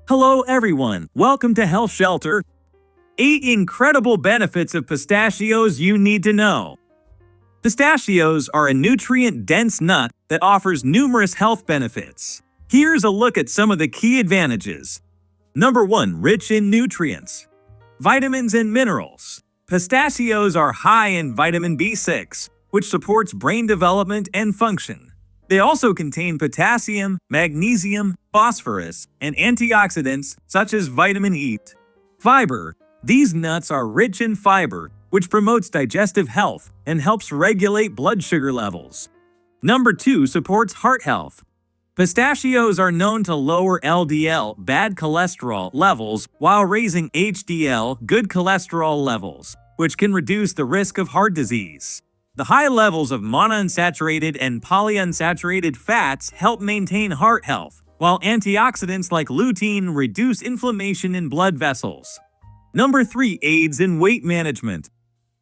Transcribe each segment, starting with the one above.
Hello everyone, welcome to Health Shelter. 8 incredible benefits of pistachios you need to know. Pistachios are a nutrient-dense nut that offers numerous health benefits. Here's a look at some of the key advantages. Number 1. Rich in nutrients. Vitamins and minerals. Pistachios are high in vitamin B6, which supports brain development and function. They also contain potassium, magnesium, phosphorus, and antioxidants such as vitamin E. Fiber. These nuts are rich in fiber, which promotes digestive health and helps regulate blood sugar levels. Number 2. Supports heart health. Pistachios are known to lower LDL, bad cholesterol levels, while raising HDL, good cholesterol levels, which can reduce the risk of heart disease. The high levels of monounsaturated and polyunsaturated fats help maintain heart health, while antioxidants like lutein reduce inflammation in blood vessels. Number 3. Aids in weight management.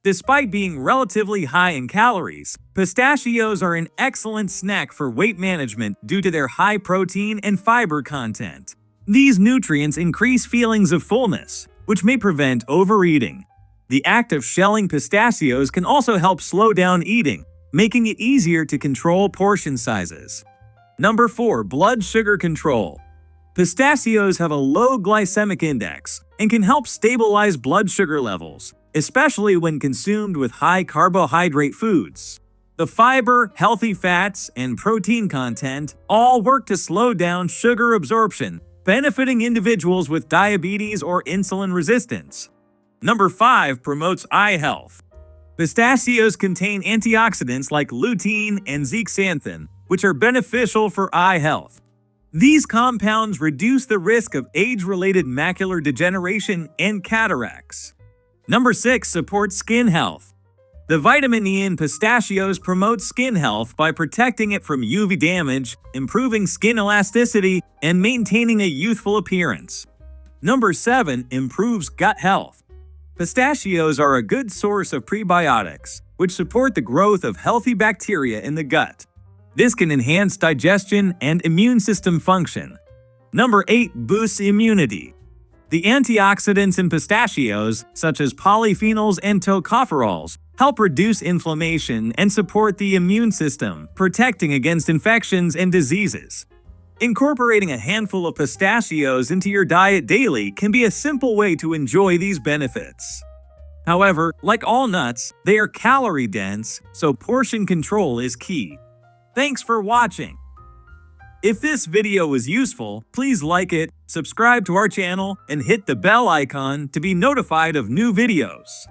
Despite being relatively high in calories, pistachios are an excellent snack for weight management due to their high protein and fiber content. These nutrients increase feelings of fullness, which may prevent overeating. The act of shelling pistachios can also help slow down eating, making it easier to control portion sizes. Number 4. Blood sugar control. Pistachios have a low glycemic index and can help stabilize blood sugar levels, especially when consumed with high carbohydrate foods. The fiber, healthy fats, and protein content all work to slow down sugar absorption, benefiting individuals with diabetes or insulin resistance. Number 5. Promotes eye health. Pistachios contain antioxidants like lutein and zeaxanthin, which are beneficial for eye health. These compounds reduce the risk of age-related macular degeneration and cataracts. Number 6. Supports skin health. The vitamin E in pistachios promotes skin health by protecting it from UV damage, improving skin elasticity, and maintaining a youthful appearance. Number 7. Improves gut health. Pistachios are a good source of prebiotics, which support the growth of healthy bacteria in the gut. This can enhance digestion and immune system function. Number 8. Boosts immunity. The antioxidants in pistachios, such as polyphenols and tocopherols, help reduce inflammation and support the immune system, protecting against infections and diseases. Incorporating a handful of pistachios into your diet daily can be a simple way to enjoy these benefits. However, like all nuts, they are calorie-dense, so portion control is key. Thanks for watching. If this video was useful, please like it, subscribe to our channel, and hit the bell icon to be notified of new videos.